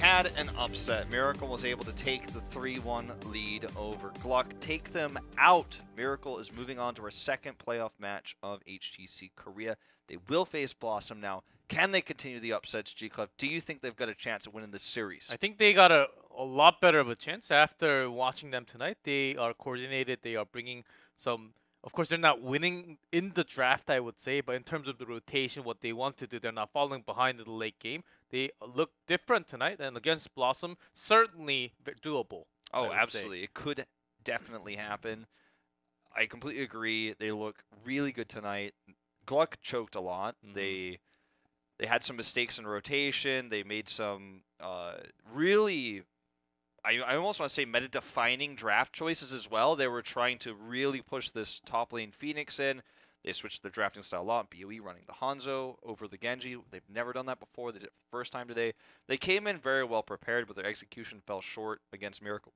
had an upset. Miracle was able to take the 3-1 lead over Gluck, take them out. Miracle is moving on to our second playoff match of HGC Korea. They will face BlossoM now. Can they continue the upsets, G-Clef? Do you think they've got a chance of winning this series? I think they got a lot better of a chance after watching them tonight. They are coordinated. They are bringing some. Of course, they're not winning in the draft, I would say, but in terms of the rotation, what they want to do, they're not falling behind in the late game. They look different tonight, and against BlossoM, certainly doable. Oh, absolutely. It could definitely happen. I completely agree. They look really good tonight. Gluck choked a lot. They had some mistakes in rotation. They made some really, I almost want to say meta-defining draft choices as well. They were trying to really push this top lane Phoenix in. They switched their drafting style a lot. BOE running the Hanzo over the Genji. They've never done that before. They did it the first time today. They came in very well prepared, but their execution fell short against Miracle,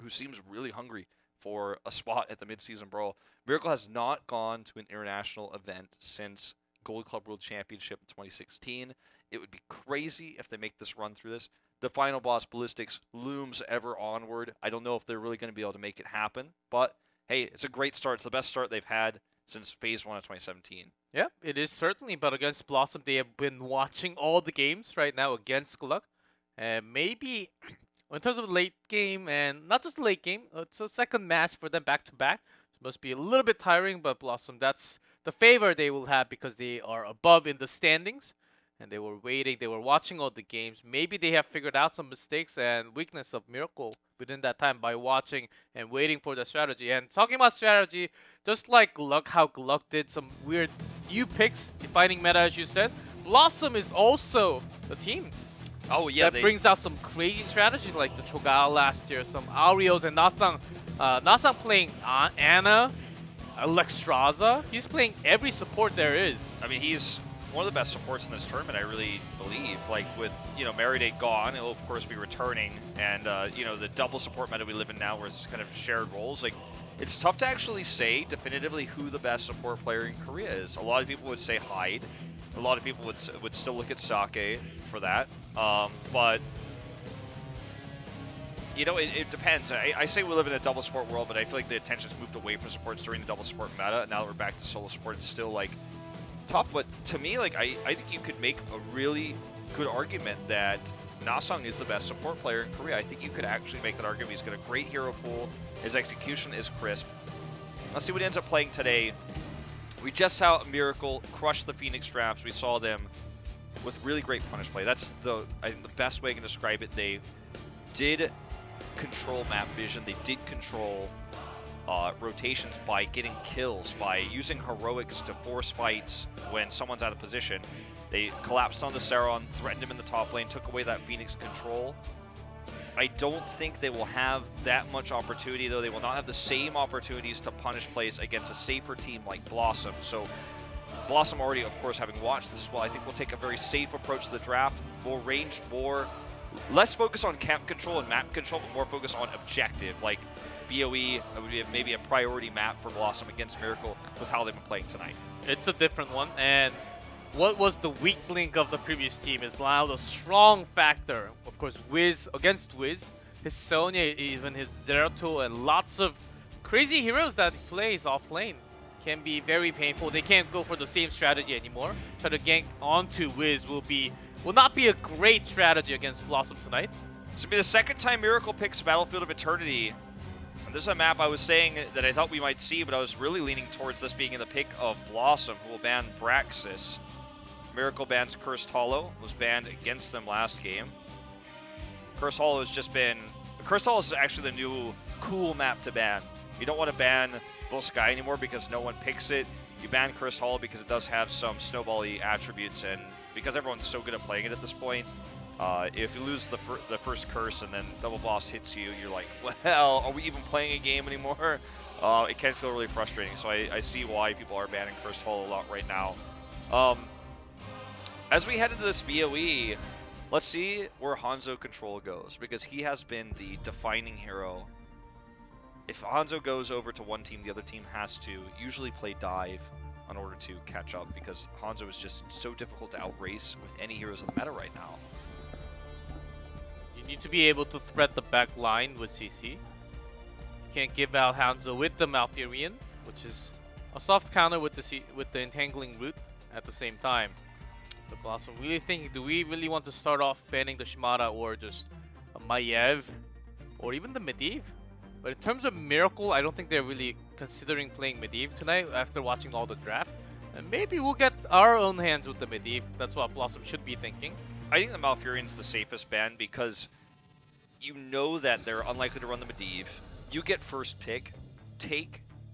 who seems really hungry for a spot at the mid-season brawl. Miracle has not gone to an international event since Gold Club World Championship in 2016. It would be crazy if they make this run through this. The final boss, Ballistics, looms ever onward. I don't know if they're really going to be able to make it happen, but hey, it's a great start. It's the best start they've had since Phase 1 of 2017. Yeah, it is certainly, but against BlossoM, they have been watching all the games right now against Gluck. And maybe in terms of late game, and not just late game, it's a second match for them back-to-back. It must be a little bit tiring, but BlossoM, that's the favor they will have because they are above in the standings. And they were waiting, they were watching all the games. Maybe they have figured out some mistakes and weakness of Miracle within that time by watching and waiting for the strategy. And talking about strategy, just like Gluck, how Gluck did some weird new picks, defining meta as you said, BlossoM is also the team. Oh yeah, that brings out some crazy strategies like the Cho'Gao last year, some Arios and Nasang. Nasang playing Ana, Alexstrasza. He's playing every support there is. I mean, he's one of the best supports in this tournament, I really believe. Like with, Meridate gone, he'll of course be returning, and the double support meta we live in now where it's kind of shared roles. Like, it's tough to actually say definitively who the best support player in Korea is. A lot of people would say Hyde. A lot of people would still look at Sake for that. But it depends. I say we live in a double support world, but I feel like the attention's moved away from supports during the double support meta. Now that we're back to solo support, it's still like tough, but to me, like I think you could make a really good argument that Nasang is the best support player in Korea. I think you could actually make that argument. He's got a great hero pool. His execution is crisp. Let's see what he ends up playing today. We just saw Miracle crush the Phoenix drafts. We saw them with really great punish play. That's I think the best way I can describe it. They did control map vision. They did control rotations by getting kills, by using heroics to force fights when someone's out of position. They collapsed on the Saron, threatened him in the top lane, took away that Phoenix control. I don't think they will have that much opportunity, though. They will not have the same opportunities to punish plays against a safer team like BlossoM. So BlossoM already, of course, having watched this as well, I think will take a very safe approach to the draft, more ranged, less focus on camp control and map control, but more focus on objective. Like BOE would be maybe a priority map for BlossoM against Miracle with how they've been playing tonight. It's a different one, and what was the weak link of the previous team is now the strong factor. Of course, Wiz against Wiz, his Sonya, even his Zeratul, and lots of crazy heroes that he plays off lane can be very painful. They can't go for the same strategy anymore. Try to gank onto Wiz will not be a great strategy against BlossoM tonight. This will be the second time Miracle picks Battlefield of Eternity. And this is a map I was saying that I thought we might see, but I was really leaning towards this being in the pick of BlossoM, who will ban Braxis. Miracle bans Cursed Hollow, was banned against them last game. Cursed Hollow has just been... Cursed Hollow is actually the new cool map to ban. You don't want to ban Bull Sky anymore because no one picks it. You ban Cursed Hollow because it does have some snowball-y attributes, and because everyone's so good at playing it at this point, if you lose the first curse and then double boss hits you, you're like, well, are we even playing a game anymore? It can feel really frustrating, so I see why people are banning Cursed Hollow a lot right now. As we head into this BOE, let's see where Hanzo Control goes, because he has been the defining hero. If Hanzo goes over to one team, the other team has to usually play dive in order to catch up, because Hanzo is just so difficult to outrace with any heroes in the meta right now. You need to be able to spread the back line with CC. You can't give out Hanzo with the Malfurion, which is a soft counter with the entangling root at the same time. So BlossoM really thinking, do we really want to start off banning the Shimada or just a Maiev or even the Medivh? But in terms of Miracle, I don't think they're really considering playing Medivh tonight after watching all the draft. And maybe we'll get our own hands with the Medivh. That's what BlossoM should be thinking. I think the Malfurion's the safest ban because you know that they're unlikely to run the Medivh. You get first pick.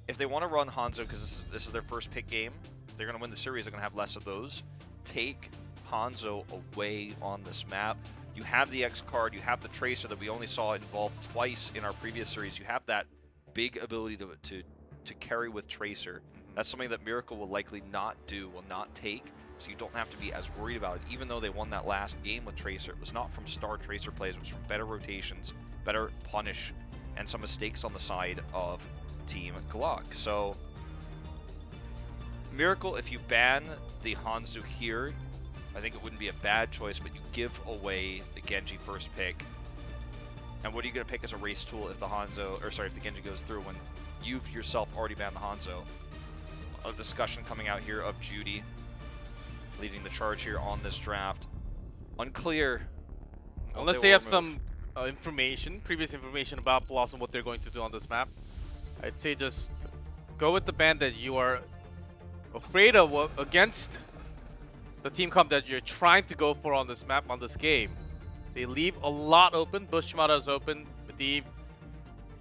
If they want to run Hanzo because this is their first pick game, if they're going to win the series, they're going to have less of those. Take Hanzo away on this map. You have the X card, you have the Tracer that we only saw involved twice in our previous series. You have that big ability to carry with Tracer. That's something that Miracle will likely not do, will not take, so you don't have to be as worried about it. Even though they won that last game with Tracer, it was not from star Tracer plays, it was from better rotations, better punish, and some mistakes on the side of Team Gluck. So, Miracle, if you ban the Hanzo here, I think it wouldn't be a bad choice, but you give away the Genji first pick. And what are you going to pick as a race tool if the if the Genji goes through when you've yourself already banned the Hanzo? A discussion coming out here of Judy leading the charge here on this draft. Unclear. Unless they have some previous information about BlossoM, what they're going to do on this map. I'd say just go with the ban that you are afraid of against the team comp that you're trying to go for on this map, on this game. They leave a lot open. Bush Shimada is open. Medivh,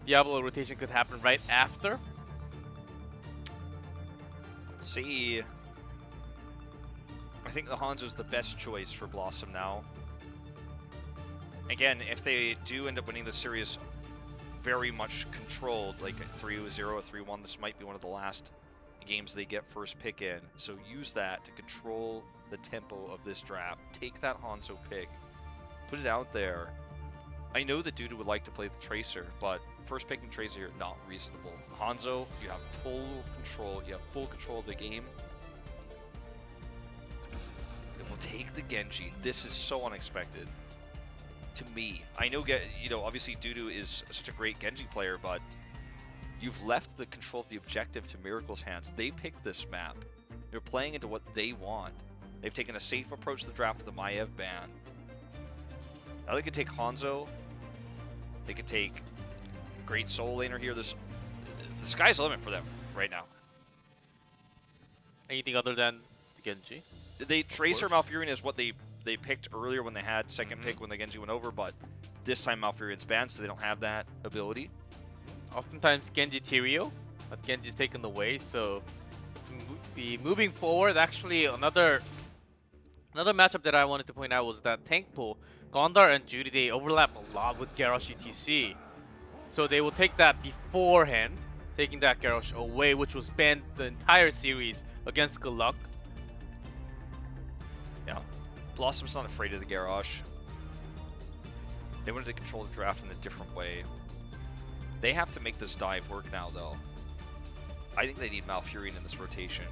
Diablo rotation could happen right after. Let's see. I think the Hanzo's the best choice for BlossoM now. Again, if they do end up winning the series very much controlled, like a 3-0 or 3-1, this might be one of the last games they get first pick in. So use that to control the tempo of this draft. Take that Hanzo pick, put it out there. I know that Duda would like to play the Tracer, but first picking Tracer here, not reasonable. Hanzo, you have total control. You have full control of the game. And we'll take the Genji. This is so unexpected to me. I know, obviously Dudu is such a great Genji player, but you've left the control of the objective to Miracle's hands. They picked this map. They're playing into what they want. They've taken a safe approach to the draft with the Maiev ban. Now they can take Hanzo. They can take Great Soul Laner here. The sky's the limit for them right now. Anything other than Genji? They Tracer Malfurion is what they picked earlier when they had second pick when the Genji went over, but this time Malfurion's banned, so they don't have that ability. Oftentimes Genji Tyrio, but Genji's taken away, so be moving forward. Actually, another matchup that I wanted to point out was that tank pool. Gondar and Judy, they overlap a lot with Garrosh ETC. So they will take that beforehand, taking that Garrosh away, which was banned the entire series against Gluck. Yeah. BlossoM's not afraid of the Garrosh. They wanted to control the draft in a different way. They have to make this dive work now, though. I think they need Malfurion in this rotation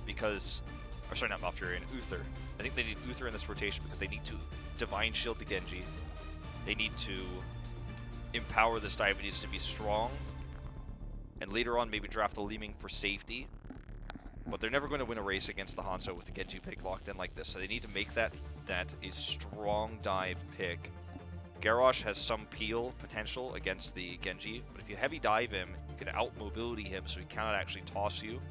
because... Or sorry, not Malfurion, Uther. I think they need Uther in this rotation because they need to Divine Shield the Genji. They need to empower this dive. It needs to be strong. And later on, maybe draft the Leeming for safety. But they're never going to win a race against the Hanzo with the Genji pick locked in like this. So they need to make that a strong dive pick. Garrosh has some peel potential against the Genji, but if you heavy dive him, you can out mobility him so he cannot actually toss you,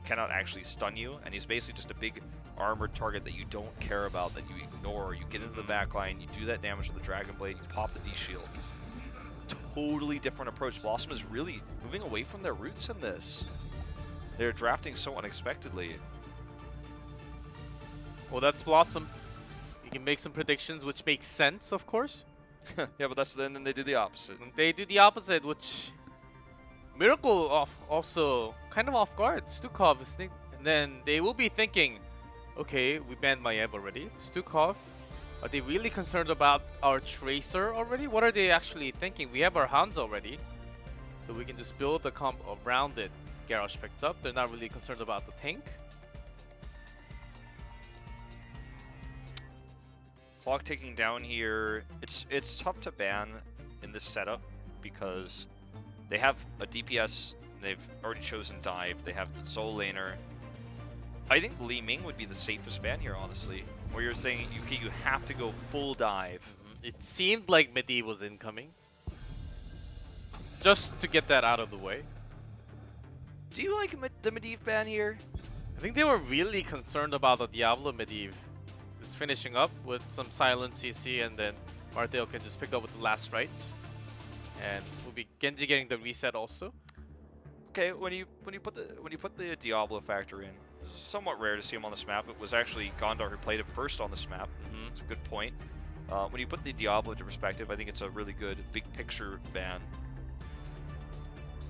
cannot actually stun you, and he's basically just a big armored target that you don't care about, that you ignore. You get into the backline, you do that damage with the Dragon Blade, you pop the D-Shield. Totally different approach. BlossoM is really moving away from their roots in this. They're drafting so unexpectedly. Well, that's BlossoM. You can make some predictions, which makes sense, of course. Yeah, but then they do the opposite. They do the opposite, which Miracle also kind of off guard. Stukov is and then they will be thinking, okay, we banned Maiev already. Stukov, are they really concerned about our Tracer already? What are they actually thinking? We have our Hanzo already, so we can just build the comp around it. Garrosh picked up. They're not really concerned about the tank. Clock ticking down here. It's tough to ban in this setup because they have a DPS. They've already chosen dive. They have the Soul Laner. I think Li Ming would be the safest ban here, honestly. Where you're saying you have to go full dive. It seemed like Medivh was incoming. Just to get that out of the way. Do you like the Medivh ban here? I think they were really concerned about the Diablo Medivh. Just finishing up with some silent CC, and then Marteo can just pick up with the last rites. And we'll be Genji getting the reset also. Okay, when you put the Diablo factor in, it's somewhat rare to see him on this map. It was actually Gondar who played it first on this map. It's a good point. When you put the Diablo into perspective, I think it's a really good big picture ban.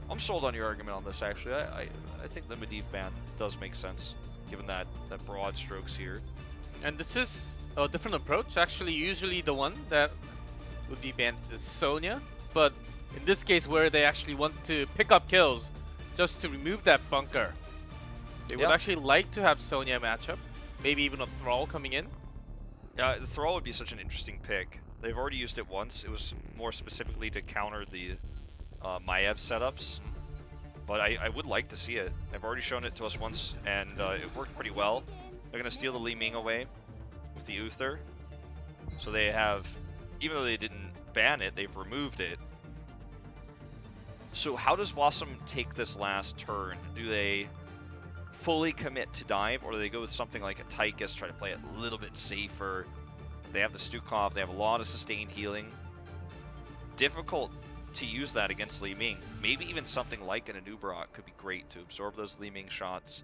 I'm sold on your argument on this, actually. I think the Medivh ban does make sense, given that broad strokes here. And this is a different approach. Actually, usually the one that would be banned is Sonya, but in this case where they actually want to pick up kills just to remove that bunker, they would actually like to have Sonya matchup, maybe even a Thrall coming in. Yeah, the Thrall would be such an interesting pick. They've already used it once. It was more specifically to counter the Maiev setups, but I would like to see it. They've already shown it to us once, and it worked pretty well. They're going to steal the Li Ming away with the Uther. So they have, even though they didn't ban it, they've removed it. So how does BlossoM take this last turn? Do they fully commit to dive, or do they go with something like a Tychus, try to play it a little bit safer? They have the Stukov, they have a lot of sustained healing. Difficult to use that against Li Ming. Maybe even something like an Anub'arak could be great to absorb those Li Ming shots.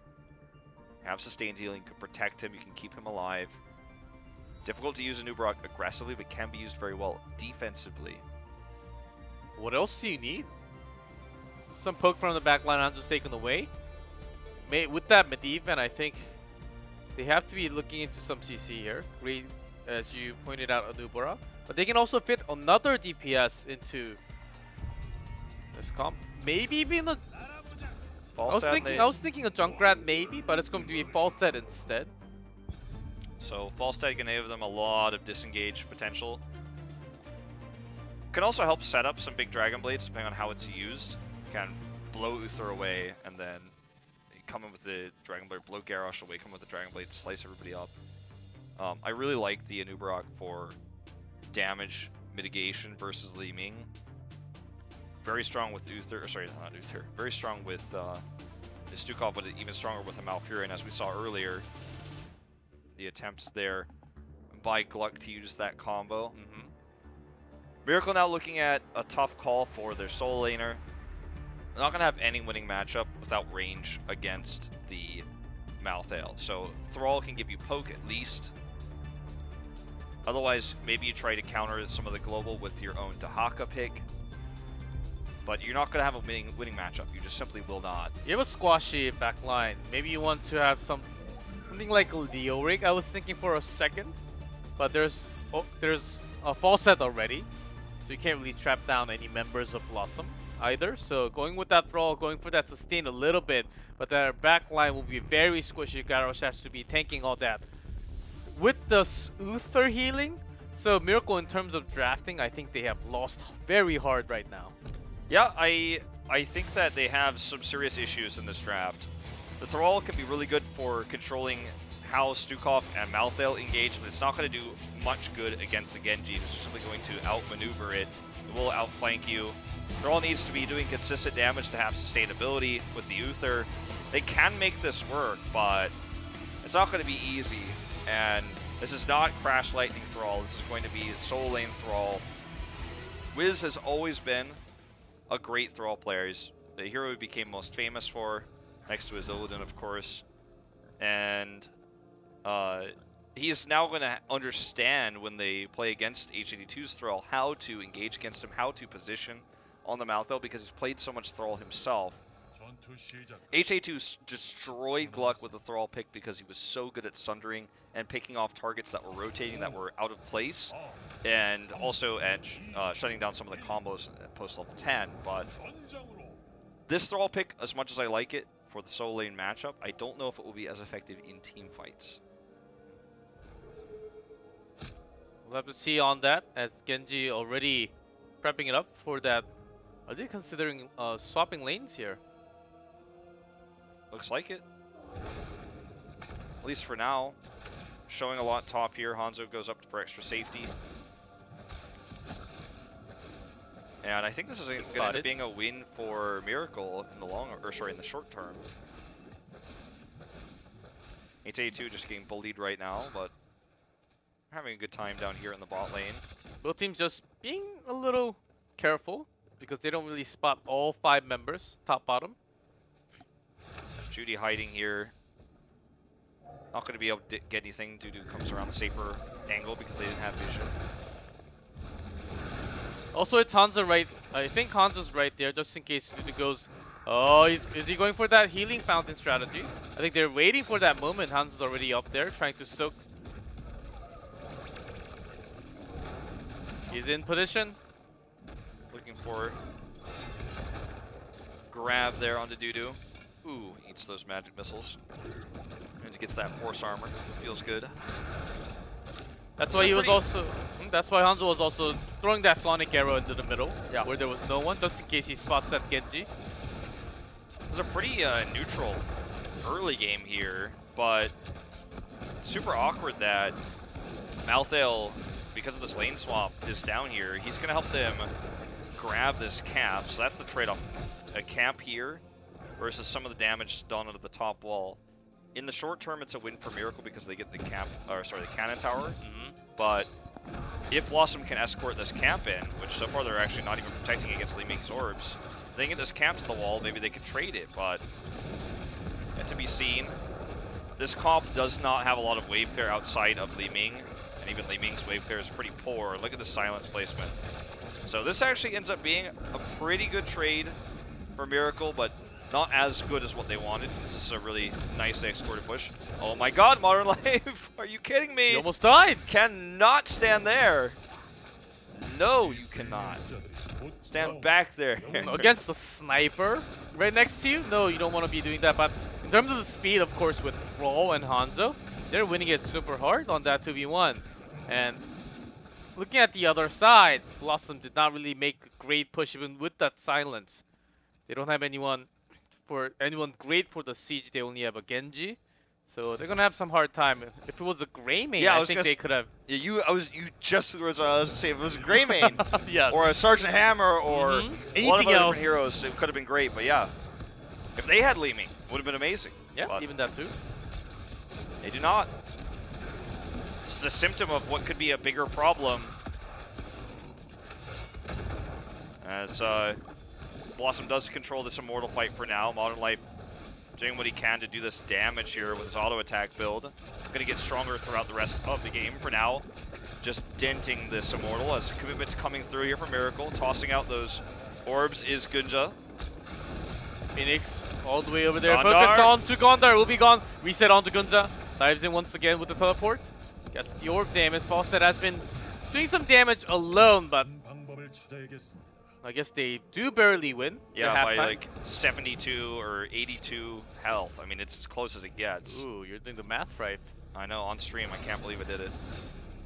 Have sustained healing, could protect him, you can keep him alive. Difficult to use Anub'arak aggressively, but can be used very well defensively. What else do you need? Some poke from the back line, I'm just taken away. With that Medivh, and I think they have to be looking into some CC here. Great, as you pointed out, Anub'arak. But they can also fit another DPS into this comp. Maybe even a... I was thinking a Junkrat maybe, but it's going to be Falstad instead. So Falstad can give them a lot of disengage potential. Can also help set up some big Dragon Blades depending on how it's used. Can blow Uther away and then come in with the Dragon Blade, blow Garrosh away, come with the Dragon Blade, slice everybody up. I really like the Anub'arak for damage mitigation versus Li Ming. Very strong with Uther, or sorry, not Uther. Very strong with Stukov, but even stronger with a Malfurion, as we saw earlier. The attempts there by Gluck to use that combo. Miracle now looking at a tough call for their Soul Laner. They're not going to have any winning matchup without range against the Malthael. So Thrall can give you poke at least. Otherwise, maybe you try to counter some of the global with your own Dahaka pick. But you're not going to have a winning matchup. You just simply will not. You have a squashy back line. Maybe you want to have something like Leoric, I was thinking for a second. But there's a Falstad already. So you can't really trap down any members of BlossoM either. So going with that Thrall, going for that sustain a little bit. But their back line will be very squishy. Garrosh has to be tanking all that. With the Uther healing, so Miracle in terms of drafting, I think they have lost very hard right now. Yeah, I think that they have some serious issues in this draft. The Thrall can be really good for controlling how Stukov and Malthael engage, but it's not going to do much good against the Genji. It's simply going to outmaneuver it. It will outflank you. Thrall needs to be doing consistent damage to have sustainability with the Uther. They can make this work, but it's not going to be easy. And this is not Crash Lightning Thrall. This is going to be Soul Lane Thrall. Wiz has always been a great Thrall player. He's the hero he became most famous for, next to his Illidan, of course. And he is now going to understand when they play against H82's Thrall how to engage against him, how to position on the Malthael, because he's played so much Thrall himself. H82 destroyed Gluck with the Thrall pick because he was so good at sundering and picking off targets that were rotating, that were out of place, and also at shutting down some of the combos at post-level 10. But this Thrall pick, as much as I like it for the Soul Lane matchup, I don't know if it will be as effective in team fights. We'll have to see on that as Genji already prepping it up for that. Are they considering swapping lanes here? Looks like it. At least for now. Showing a lot top here. Hanzo goes up for extra safety. And I think this is going to end up being a win for Miracle in the in the short term. 882 just getting bullied right now, but having a good time down here in the bot lane. Both teams just being a little careful because they don't really spot all 5 members, top bottom. Judy hiding here. Not going to be able to get anything. Dudu comes around the safer angle because they didn't have vision. Also, it's Hanzo right. I think Hanzo's right there just in case Dudu goes. Oh, is he going for that healing fountain strategy? I think they're waiting for that moment. Hanzo's already up there trying to soak. He's in position. Looking for grab there onto Dudu. Ooh, eats those magic missiles. And gets that force armor. Feels good. That's why he was also. That's why Hanzo was also throwing that sonic arrow into the middle, where there was no one, just in case he spots that Genji. It was a pretty neutral early game here, but super awkward that Malthael, because of this lane swap, is down here. He's going to help them grab this cap, so that's the trade-off. A cap here versus some of the damage done onto the top wall. In the short term, it's a win for Miracle because they get the the cannon tower. But if BlossoM can escort this camp in, which so far they're actually not even protecting against Li Ming's orbs, if they get this camp to the wall, maybe they could trade it, but yet to be seen. This comp does not have a lot of wave clear outside of Li Ming, and even Li Ming's wave clear is pretty poor. Look at the silence placement. So this actually ends up being a pretty good trade for Miracle, but not as good as what they wanted. This is a really nicely escorted push. Oh my god, Modern Life! Are you kidding me? You almost died! Cannot stand there. No, you cannot. Stand back there. Against the sniper right next to you? No, you don't want to be doing that. But in terms of the speed, of course, with Brawl and Hanzo, they're winning it super hard on that 2v1. And looking at the other side, BlossoM did not really make a great push even with that silence. They don't have anyone great for the siege. They only have a Genji, so they're gonna have some hard time. If it was a gray main, I think they could have. Yeah, you just was I was gonna say if it was a gray main, yes. or a Sergeant Hammer, or anything one of the else. different heroes, it could have been great. But yeah, if they had Li Ming, it would have been amazing. Yeah, but even that too. They do not. This is a symptom of what could be a bigger problem. As BlossoM does control this Immortal fight for now. Modern Life doing what he can to do this damage here with his auto attack build. Going to get stronger throughout the rest of the game. For now, just denting this Immortal as commitments coming through here for Miracle. Tossing out those orbs is Gunja. Phoenix all the way over there. Focused on to Gondar. Will be gone. Reset on to Gunja. Dives in once again with the teleport. Gets the orb damage. Fawcett has been doing some damage alone, but I guess they do barely win. Yeah, by like 72 or 82 health. I mean, it's as close as it gets. Ooh, you're doing the math right. I know, on stream. I can't believe I did it.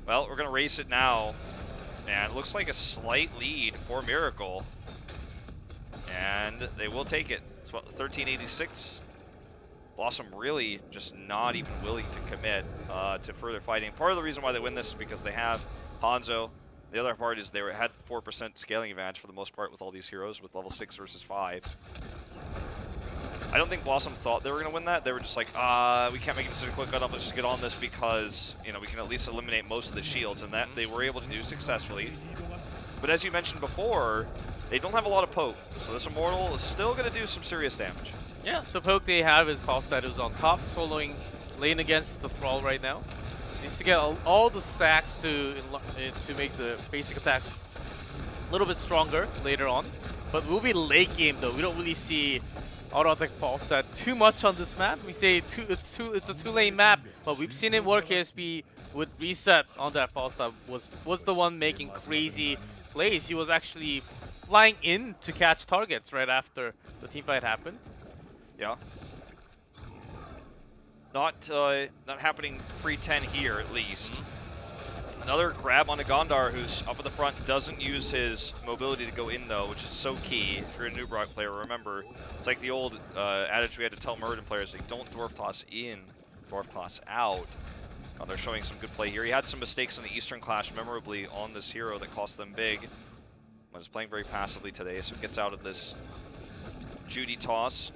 Well, we're going to race it now. And it looks like a slight lead for Miracle. And they will take it. It's what, 1386. BlossoM really just not even willing to commit to further fighting. Part of the reason why they win this is because they have Hanzo. The other part is they had 4% scaling advantage for the most part with all these heroes with level 6 versus 5. I don't think BlossoM thought they were going to win that. They were just like, we can't make a decision quick enough. Let's just get on this because, you know, we can at least eliminate most of the shields, and that they were able to do successfully. But as you mentioned before, they don't have a lot of poke, so this Immortal is still going to do some serious damage. Yeah, the poke they have is Falstad, who's on top, soloing lane against the Thrall right now. Needs to get all the stacks to make the basic attacks a little bit stronger later on. But we'll be late game though. We don't really see auto attack Falstad too much on this map. We say it's a 2-lane map, but we've seen it work. KSP with reset on that Falstad was the one making crazy plays. He was actually flying in to catch targets right after the teamfight happened. Yeah. Not happening pre-10 here, at least. Another grab on a Gondar who's up at the front, doesn't use his mobility to go in though, which is so key if you're a new Brock player. Remember, it's like the old adage we had to tell Muradin players, like, don't dwarf toss in, dwarf toss out. They're showing some good play here. He had some mistakes in the Eastern Clash memorably on this hero that cost them big. But is playing very passively today, so gets out of this Judy toss.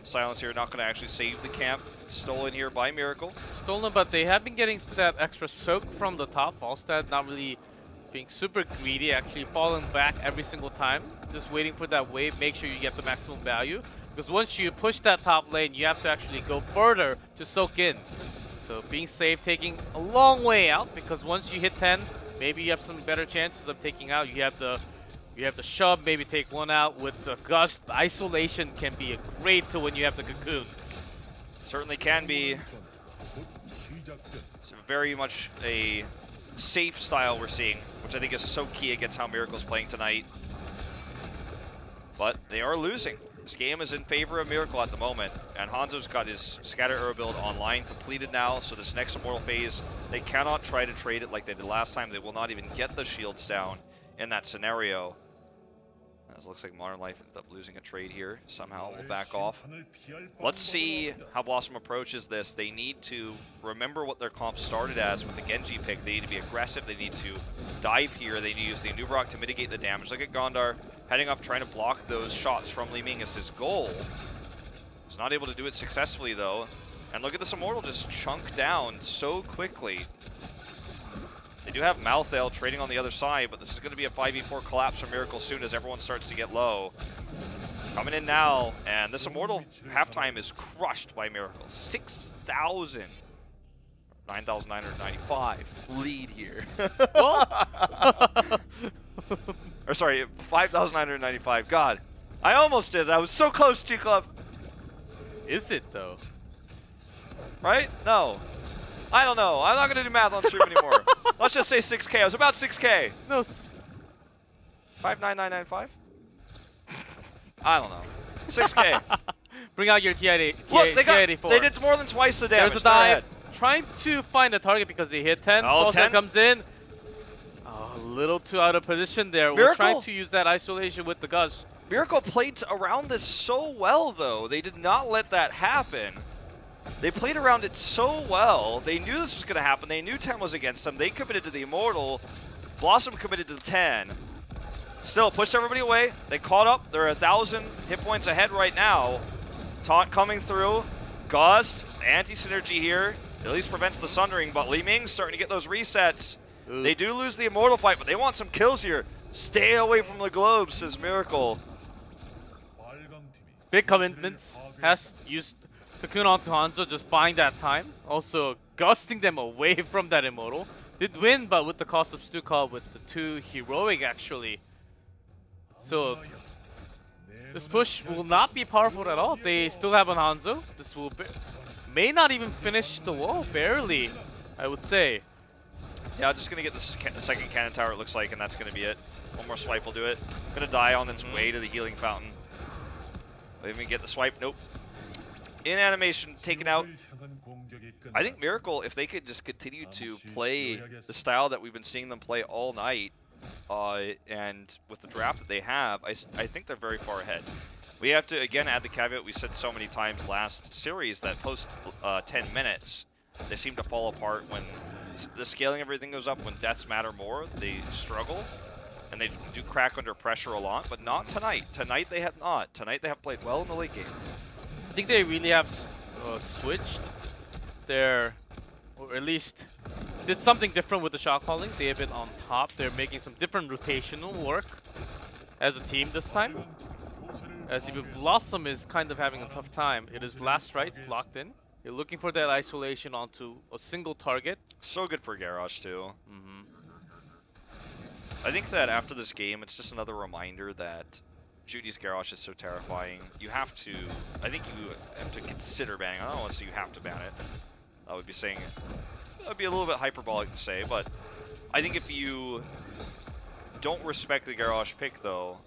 Silence here, not going to actually save the camp. Stolen here by Miracle. Stolen, but they have been getting that extra soak from the top. Falstad not really being super greedy, actually falling back every single time. Just waiting for that wave, make sure you get the maximum value. Because once you push that top lane, you have to actually go further to soak in. So being safe, taking a long way out, because once you hit 10, maybe you have some better chances of taking out. You have the shove, maybe take one out with the gust. The isolation can be a great tool when you have the cocoon. Certainly can be. It's very much a safe style we're seeing, which I think is so key against how Miracle's playing tonight. But they are losing. This game is in favor of Miracle at the moment, and Hanzo's got his Scatter Arrow build online, completed now, so this next Immortal phase, they cannot try to trade it like they did last time. They will not even get the shields down in that scenario. As it looks like Modern Life ended up losing a trade here. Somehow we'll back off. Let's see how BlossoM approaches this. They need to remember what their comp started as with the Genji pick. They need to be aggressive. They need to dive here. They need to use the Anubrock to mitigate the damage. Look at Gondar heading up, trying to block those shots from Li Ming as his goal. He's not able to do it successfully, though. And look at this Immortal just chunk down so quickly. They do have Malthael trading on the other side, but this is going to be a 5v4 collapse for Miracle soon as everyone starts to get low. Coming in now, and this Immortal halftime is crushed by Miracle. 6,000. 9,995 lead here. Or sorry, 5,995. God, I almost did it. I was so close, G-Club. Is it, though? Right? No. I don't know. I'm not going to do math on stream anymore. Let's just say 6K. I was about 6K. No. 59995? I don't know. 6K. Bring out your TI-84. Look, they did more than twice the damage. There's a dive. Trying to find a target because they hit 10. Oh, 10 comes in. Oh, a little too out of position there. Miracle? We're trying to use that isolation with the Gust. Miracle played around this so well, though. They did not let that happen. They played around it so well. They knew this was going to happen. They knew 10 was against them. They committed to the Immortal. BlossoM committed to the 10. Still, pushed everybody away. They caught up. They're 1,000 hit points ahead right now. Taunt coming through. Gust, anti-synergy here. At least prevents the Sundering, but Li Ming's starting to get those resets. Ooh. They do lose the Immortal fight, but they want some kills here. Stay away from the globe, says Miracle. Big commitments. Has used Cocoon onto Hanzo, just buying that time. Also, gusting them away from that Immortal. Did win, but with the cost of Stukov with the 2 heroic, actually. So, this push will not be powerful at all. They still have an Hanzo. This will may not even finish the wall, barely, I would say. Yeah, just going to get the second cannon tower, it looks like, and that's going to be it. One more swipe will do it. Going to die on its way to the healing fountain. Let me get the swipe. Nope. In animation, taken out. I think Miracle, if they could just continue to play the style that we've been seeing them play all night, and with the draft that they have, I think they're very far ahead. We have to, again, add the caveat we said so many times last series that post 10 minutes, they seem to fall apart when the scaling of everything goes up. When deaths matter more, they struggle, and they do crack under pressure a lot, but not tonight. Tonight they have not. Tonight they have played well in the late game. I think they really have switched their, or at least did something different with the shot calling. They have been on top. They're making some different rotational work as a team this time. As even BlossoM is kind of having a tough time. It is last right, locked in. You're looking for that isolation onto a single target. So good for Garrosh too. I think that after this game, it's just another reminder that Judy's Garrosh is so terrifying. You have to, I think you have to consider banning. I don't want to say you have to ban it. I would be saying, that would be a little bit hyperbolic to say, but I think if you don't respect the Garrosh pick though,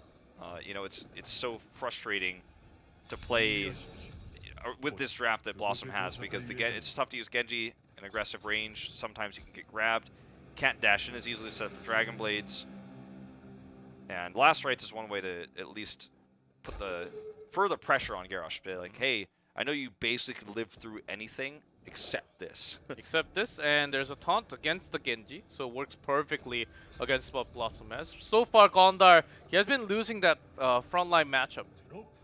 you know, it's so frustrating to play with this draft that BlossoM has, because it's tough to use Genji in aggressive range. Sometimes you can get grabbed. can't dash in as easily as set up for Dragon Blades. And Last Rites is one way to at least put the further pressure on Garrosh. Be like, hey, I know you basically live through anything except this. Except this, and there's a taunt against the Genji, so it works perfectly against what BlossoM has. So far, Gondar, he has been losing that frontline matchup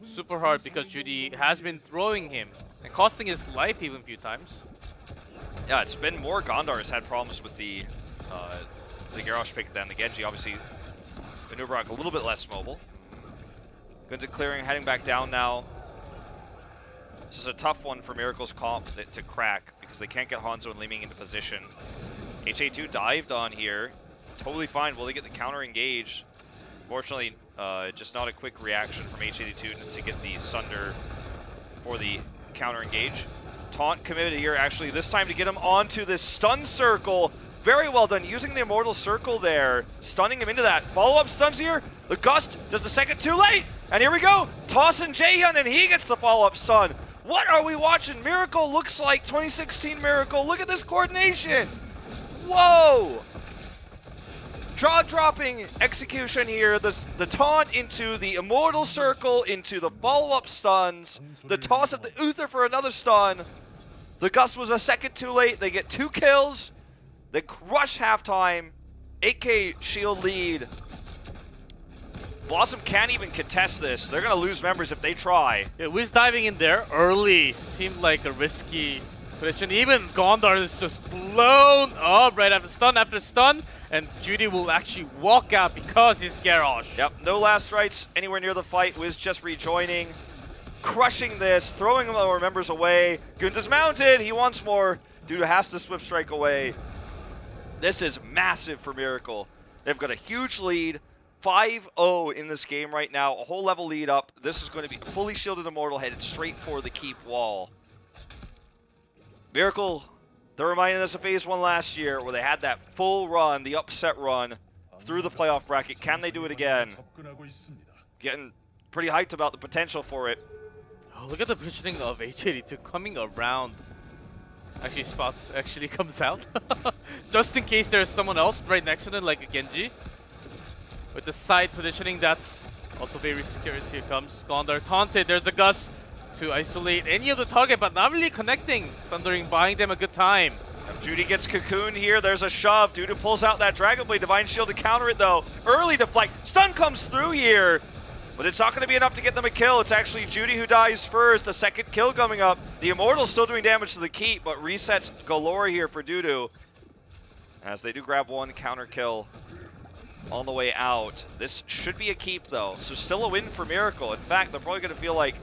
super hard because Judy has been throwing him and costing his life even a few times. Yeah, it's been more Gondar has had problems with the Garrosh pick than the Genji. Obviously, Manubrak a little bit less mobile. Gunza clearing, heading back down now. This is a tough one for Miracle's comp to crack because they can't get Hanzo and Liming into position. HA2 dived on here. Totally fine. Will they get the counter engage? Fortunately, just not a quick reaction from HA2 to get the Sunder for the counter engage. Taunt committed here, actually, this time to get him onto this stun circle. Very well done, using the Immortal Circle there, stunning him into that. Follow-up stuns here. The Gust does the second too late. And here we go. Tossing Jaehyun, and he gets the follow-up stun. What are we watching? Miracle looks like 2016 Miracle. Look at this coordination. Whoa. Jaw-dropping execution here. The taunt into the Immortal Circle, into the follow-up stuns. The toss of the Uther for another stun. The Gust was a second too late. They get 2 kills. They crush halftime. 8K shield lead. BlossoM can't even contest this. They're going to lose members if they try. Yeah, Wiz diving in there early seemed like a risky position. Even Gondar is just blown up right after stun, and Judy will actually walk out because he's Garrosh. Yep, no Last Rites anywhere near the fight. Wiz just rejoining, crushing this, throwing our members away. Gunza's mounted. He wants more. Dude has to Swift Strike away. This is massive for Miracle. They've got a huge lead. 5-0 in this game right now, a whole level lead up. This is going to be fully shielded Immortal, headed straight for the keep wall. Miracle, they're reminding us of Phase 1 last year where they had that full run, the upset run through the playoff bracket. Can they do it again? Getting pretty hyped about the potential for it. Oh, look at the positioning of H82 coming around. Actually, Spots actually comes out. Just in case there's someone else right next to them, like a Genji. With the side positioning, that's also very scary. Here comes Gondar taunted. There's a Gust to isolate any of the target, but not really connecting. Sundering buying them a good time. If Judy gets cocooned here, there's a shove. Duda pulls out that Dragon Blade Divine Shield to counter it though. Early deflect. Stun comes through here. But it's not going to be enough to get them a kill. It's actually Judy who dies first. A second kill coming up. The Immortal's still doing damage to the keep, but resets galore here for Dudu. As they do grab one counter kill on the way out. This should be a keep though, so still a win for Miracle. In fact, they're probably going to feel like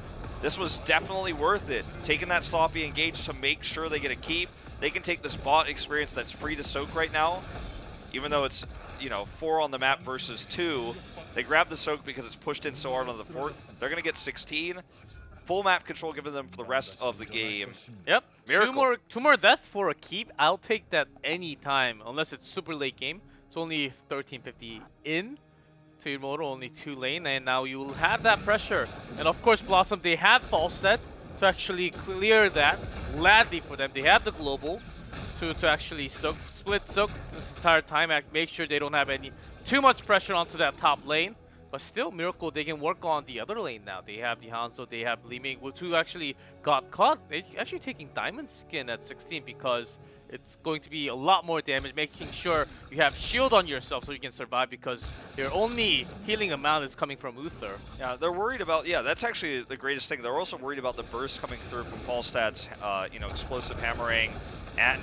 this was definitely worth it. Taking that sloppy engage to make sure they get a keep. They can take this bot experience that's free to soak right now, even though it's, you know, 4 on the map versus 2. They grab the soak because it's pushed in so hard on the 4th. They're going to get 16. Full map control given them for the rest of the game. Yep. Miracle. Two more death for a keep. I'll take that any time, unless it's super late game. It's only 1350 in to Immortal, only 2 lane, and now you will have that pressure. And of course, BlossoM, they have Falstad to actually clear that. Gladly for them, they have the global to actually soak, split soak this entire time and make sure they don't have any too much pressure onto that top lane. But still, Miracle, they can work on the other lane now. They have the Hanzo, they have Liming, who actually got caught. They're actually taking Diamond Skin at 16 because it's going to be a lot more damage, making sure you have shield on yourself so you can survive because your only healing amount is coming from Uther. Yeah, they're worried about, yeah, that's actually the greatest thing. They're also worried about the burst coming through from Falstad's, you know, explosive hammering and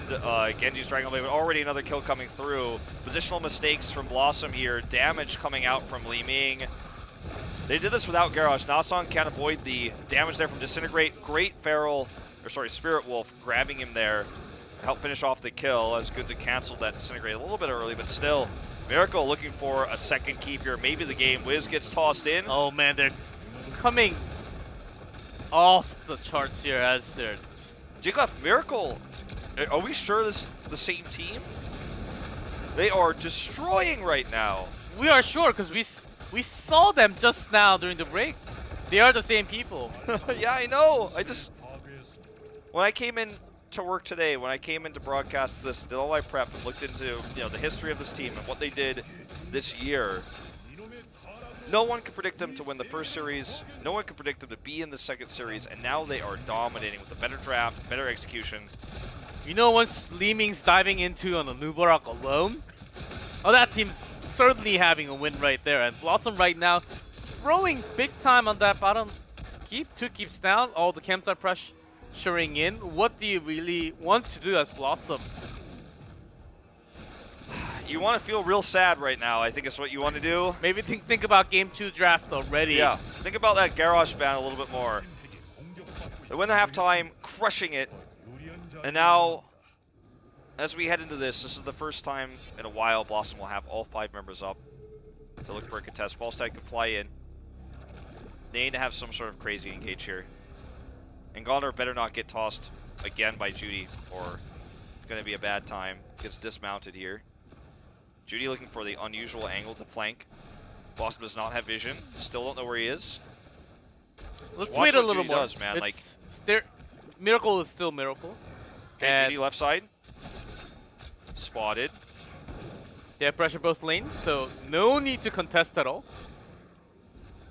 Genji's Dragon Blade, but already another kill coming through. Positional mistakes from BlossoM here, damage coming out from Li Ming. They did this without Garrosh. Nasong can't avoid the damage there from Disintegrate. Great Spirit Wolf grabbing him there. Help finish off the kill as Gunza canceled that Disintegrate a little bit early, but still, Miracle looking for a second keep here. Maybe the game. Wiz gets tossed in. Oh man, they're coming off the charts here as they're... Jigglypuff, Miracle, are we sure this is the same team? They are destroying right now. We are sure because we saw them just now during the break. They are the same people. Yeah, I know. When I came in to work today, when I came in to broadcast this, did all my prep and looked into the history of this team and what they did this year, no one could predict them to win the first series. No one could predict them to be in the second series, and now they are dominating with a better draft, better execution. You know, once Li Ming's diving into on the Nubarak alone, oh, that team's certainly having a win right there. And BlossoM right now throwing big time on that bottom keep. 2 keeps down. All the camps are pressuring in. What do you really want to do as BlossoM? You want to feel real sad right now, I think is what you want to do. Maybe think about Game 2 draft already. Yeah, think about that Garrosh ban a little bit more. They win the halftime, crushing it. And now, as we head into this is the first time in a while BlossoM will have all 5 members up to look for a contest. Falstad can fly in. They need to have some sort of crazy engage here. And Gondor better not get tossed again by Judy, or it's going to be a bad time. Gets dismounted here. Judy looking for the unusual angle to flank. BlossoM does not have vision. Still don't know where he is. Let's wait a little more. Does, man. Miracle is still Miracle. Okay, Judy left side. Spotted. They have pressure both lanes, so no need to contest at all.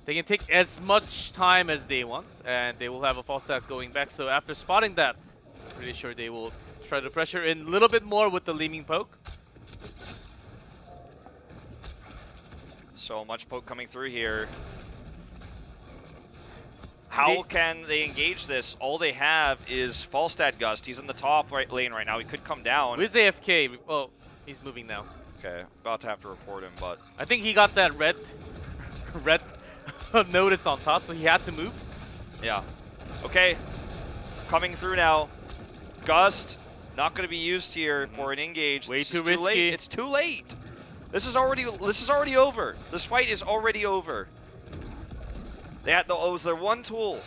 They can take as much time as they want, and they will have a false stack going back. So after spotting that, pretty sure they will try to pressure in a little bit more with the Li Ming poke. So much poke coming through here. How can they engage this? All they have is Falstad Gust. He's in the top right lane right now. He could come down. Where's AFK? Oh, he's moving now. Okay, about to have to report him, but I think he got that red notice on top, so he had to move. Yeah. Okay, coming through now. Gust not going to be used here for an engage. Way this too is risky. Late. It's too late. This is already over. This fight is already over. They had it was their one tool.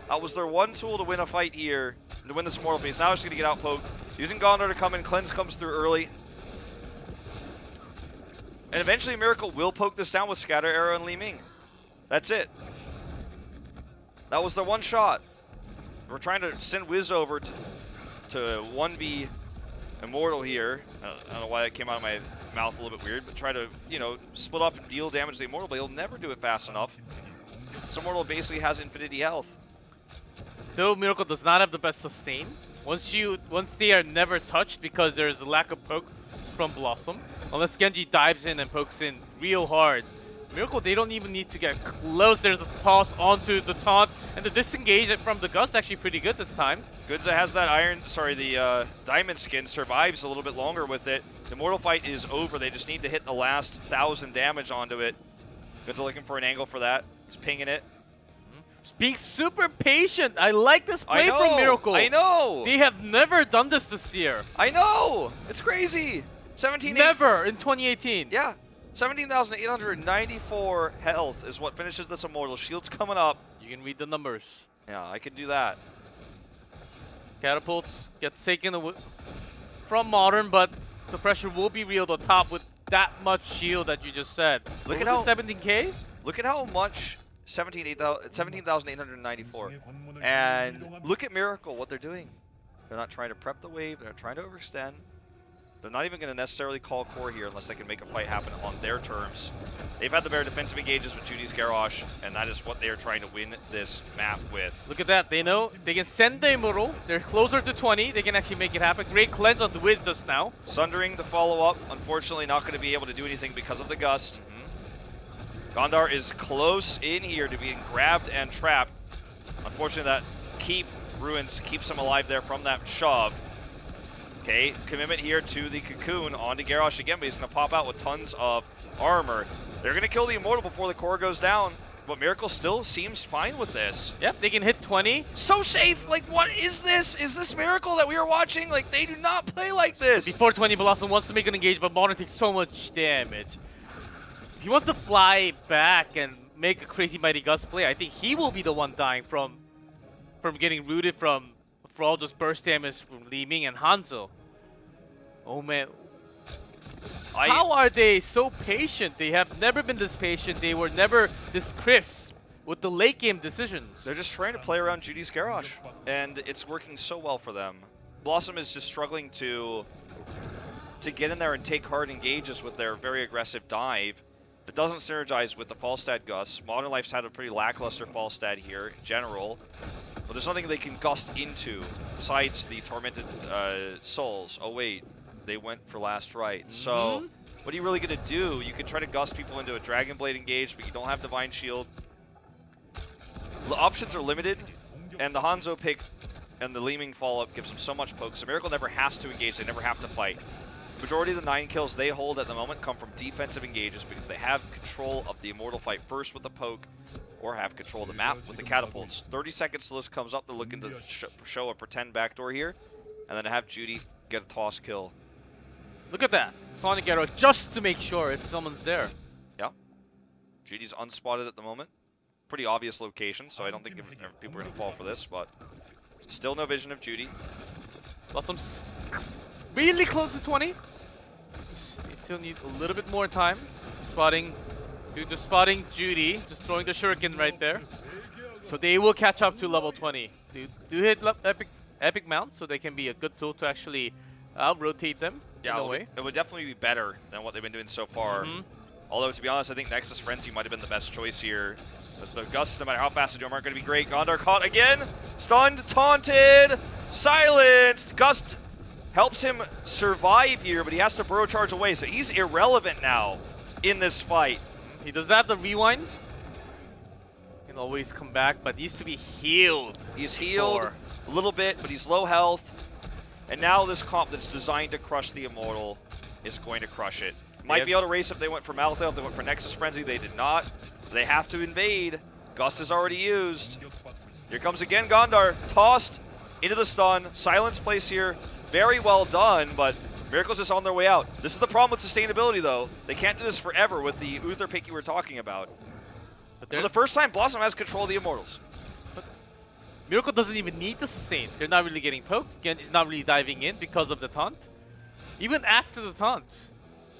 That was their one tool to win a fight here, to win this Immortal Piece. Now it's going to get outpoked. Using Gondor to come in. Cleanse comes through early. And eventually Miracle will poke this down with Scatter Arrow and Li Ming. That's it. That was their one shot. We're trying to send Wiz over to 1v Immortal here. I don't know why that came out of my mouth a little bit weird, but try to, split off and deal damage to the Immortal, but he'll never do it fast enough. So Immortal basically has infinity health. Though Miracle does not have the best sustain. Once they are never touched because there's a lack of poke from BlossoM, unless Genji dives in and pokes in real hard. Miracle, they don't even need to get close. There's a toss onto the taunt, and the disengage from the Gust actually pretty good this time. Goodza has that the diamond skin, survives a little bit longer with it. The Immortal fight is over. They just need to hit the last 1,000 damage onto it. Goodza looking for an angle for that. He's pinging it. Being super patient. I like this play from Miracle. I know. They have never done this year. I know. It's crazy. 17. Never in 2018. Yeah. 17,894 health is what finishes this Immortal. Shield's coming up. You can read the numbers. Yeah, I can do that. Catapults gets taken away from Modern, but the pressure will be real on top with that much shield that you just said. Look at how 17K. Look at how much 17,894. And look at Miracle, what they're doing. They're not trying to prep the wave. They're trying to overextend. They're not even going to necessarily call core here unless they can make a fight happen on their terms. They've had the better defensive engages with Judy's Garrosh, and that is what they are trying to win this map with. Look at that. They know they can send the Immortal. They're closer to 20. They can actually make it happen. Great cleanse on the Wiz just now. Sundering the follow-up. Unfortunately, not going to be able to do anything because of the Gust. Gondar is close in here to being grabbed and trapped. Unfortunately, that Ruins keeps him alive there from that shove. Okay, commitment here to the Cocoon onto Garrosh again, but he's going to pop out with tons of armor. They're going to kill the Immortal before the core goes down, but Miracle still seems fine with this. Yep, they can hit 20. So safe! Like, what is this? Is this Miracle that we are watching? Like, they do not play like this! Before 20, BlossoM wants to make an engage, but Modern takes so much damage. If he wants to fly back and make a crazy Mighty Gust play, I think he will be the one dying from getting rooted for all just burst damage from Li Ming and Hanzo. Oh man. How are they so patient? They have never been this patient. They were never this crisp with the late game decisions. They're just trying to play around Judy's Garrosh, and it's working so well for them. BlossoM is just struggling to get in there and take hard engages with their very aggressive dive. That doesn't synergize with the Falstad Gust. Modern Life's had a pretty lackluster Falstad here in general, but there's nothing they can gust into besides the Tormented Souls. Oh wait, they went for last right. So what are you really going to do? You can try to gust people into a Dragon Blade engage, but you don't have Divine Shield. The options are limited, and the Hanzo pick and the Leeming follow-up gives them so much poke, so Miracle never has to engage, they never have to fight. Majority of the 9 kills they hold at the moment come from defensive engages because they have control of the Immortal fight first with the poke or have control of the map with the catapults. 30 seconds till this comes up. They're looking to show a pretend backdoor here and then have Judy get a toss kill. Look at that. Sonic Arrow just to make sure if someone's there. Yeah. Judy's unspotted at the moment. Pretty obvious location, so I don't think people are going to fall for this, but still no vision of Judy. BlossoM's really close to 20. They still need a little bit more time. Spotting Judy, just throwing the shuriken right there. So they will catch up to level 20. Do hit epic mount, so they can be a good tool to actually rotate them in a way. It would definitely be better than what they've been doing so far. Although, to be honest, I think Nexus Frenzy might have been the best choice here. Because the Gusts, no matter how fast they do them, aren't going to be great. Gondar caught again. Stunned, taunted, silenced. Gust helps him survive here, but he has to burrow charge away, so he's irrelevant now in this fight. He does have the rewind. Can always come back, but needs to be healed. He's healed a little bit, but he's low health. And now this comp that's designed to crush the Immortal is going to crush it. Might be able to race if they went for Malthael, if they went for Nexus Frenzy. They did not. They have to invade. Gust is already used. Here comes again Gondar, tossed into the stun. Silence place here. Very well done, but Miracle's just on their way out. This is the problem with sustainability, though. They can't do this forever with the Uther pick you were talking about. But for the first time, BlossoM has control of the Immortals. But Miracle doesn't even need the sustain. They're not really getting poked. Genji's not really diving in because of the taunt. Even after the taunt,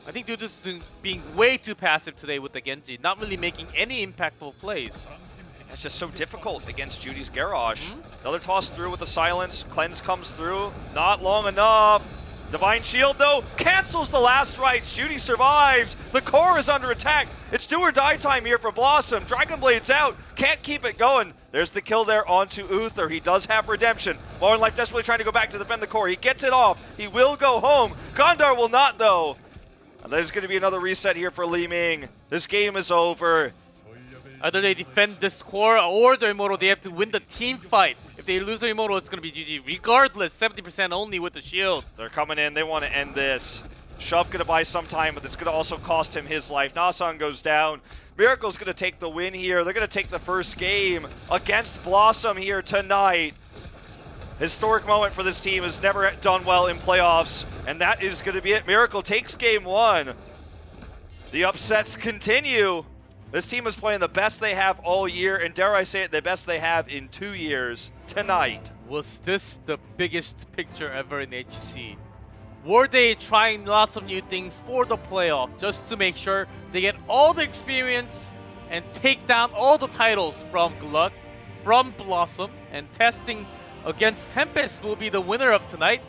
I think they're just being way too passive today with the Genji, not really making any impactful plays. It's just so difficult against Judy's Garrosh. Another toss through with the silence. Cleanse comes through. Not long enough. Divine Shield, though, cancels the last rites. Judy survives. The core is under attack. It's do or die time here for BlossoM. Dragon Blade's out. Can't keep it going. There's the kill there onto Uther. He does have redemption. Modern Life desperately trying to go back to defend the core. He gets it off. He will go home. Gondar will not, though. And there's going to be another reset here for Li Ming. This game is over. Either they defend this core or their Immortal, they have to win the team fight. If they lose their Immortal, it's going to be GG. Regardless, 70% only with the shield. They're coming in. They want to end this. Shove going to buy some time, but it's going to also cost him his life. Nasan goes down. Miracle's going to take the win here. They're going to take the first game against BlossoM here tonight. Historic moment for this team. Has never done well in playoffs, and that is going to be it. Miracle takes game 1. The upsets continue. This team is playing the best they have all year, and dare I say it, the best they have in 2 years tonight. Was this the biggest picture ever in HGC? Were they trying lots of new things for the playoff just to make sure they get all the experience and take down all the titles from Glut, from BlossoM, and testing against Tempest will be the winner of tonight,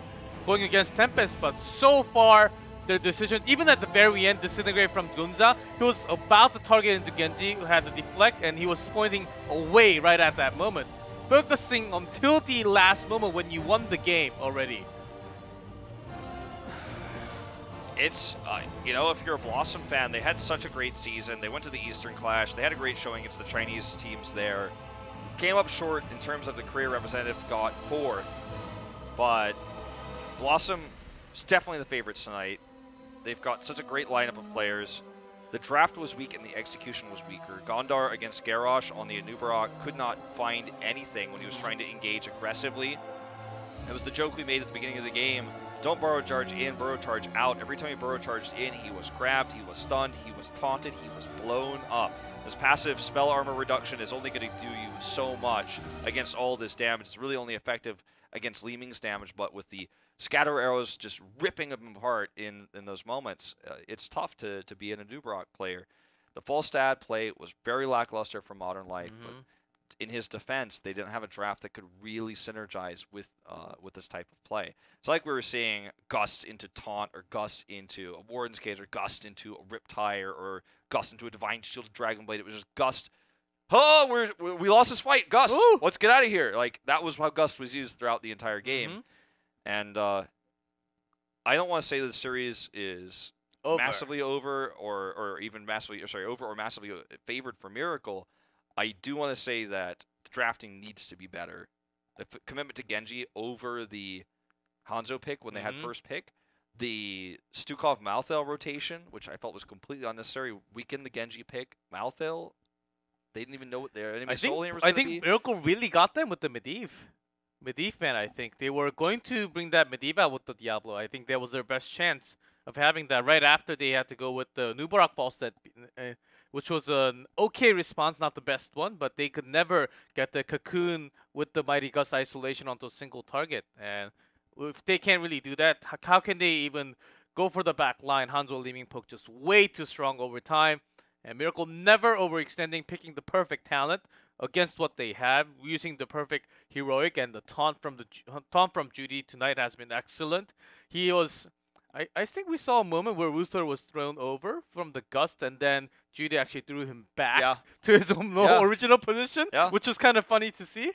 going against Tempest, but so far, their decision, even at the very end, disintegrate from Gunza. He was about to target into Genji, who had to deflect, and he was pointing away right at that moment. Focusing until the last moment when you won the game already. It's, you know, if you're a BlossoM fan, they had such a great season. They went to the Eastern Clash. They had a great showing against the Chinese teams there. Came up short in terms of the Korea representative, got 4th. But BlossoM is definitely the favorites tonight. They've got such a great lineup of players. The draft was weak and the execution was weaker. Gondar against Garrosh on the Anubarak could not find anything when he was trying to engage aggressively. It was the joke we made at the beginning of the game. Don't burrow charge in, burrow charge out. Every time he burrow charged in, he was grabbed, he was stunned, he was taunted, he was blown up. This passive spell armor reduction is only going to do you so much against all this damage. It's really only effective against Li Ming's damage, but with the scatter arrows just ripping them apart in those moments, it's tough to be an Anubarak player. The Falstad play was very lackluster for Modern Life, but in his defense, they didn't have a draft that could really synergize with this type of play. It's like we were seeing Gust into Taunt, or Gust into a Warden's Cage, or Gust into a Riptire, or Gust into a Divine Shield Dragon Blade. It was just Gust. Oh, we lost this fight. Gust, Ooh. let's get out of here. Like, that was how Gust was used throughout the entire game. Mm-hmm. And I don't want to say the series is massively over or even massively over or massively favored for Miracle. I do want to say that the drafting needs to be better. The commitment to Genji over the Hanzo pick when they had first pick, the Stukov Malthael rotation, which I felt was completely unnecessary, weakened the Genji pick. Malthael, they didn't even know what their enemy soul laner was going to be. I think Miracle really got them with the Medivh. Medivh ban, I think. They were going to bring that Medivh out with the Diablo. I think that was their best chance of having that right after they had to go with the Nubarak Falstad, which was an okay response, not the best one, but they could never get the Cocoon with the Mighty Gust isolation onto a single target. And if they can't really do that, how can they even go for the back line? Hanzo leaving poke just way too strong over time. And Miracle never overextending, picking the perfect talent against what they have, using the perfect heroic, and the taunt from Judy tonight has been excellent. He was, I think we saw a moment where Ruther was thrown over from the Gust, and then Judy actually threw him back to his original position, which was kind of funny to see.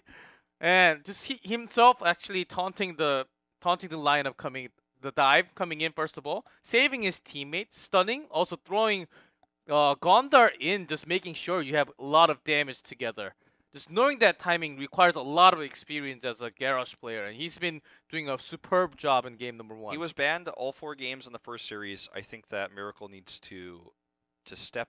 And just himself actually taunting the lineup the dive coming in first of all, saving his teammates, stunning, also throwing Gondar in, just making sure you have a lot of damage together. Just knowing that timing requires a lot of experience as a Garrosh player, and he's been doing a superb job in game number 1. He was banned all 4 games in the first series. I think that Miracle needs to step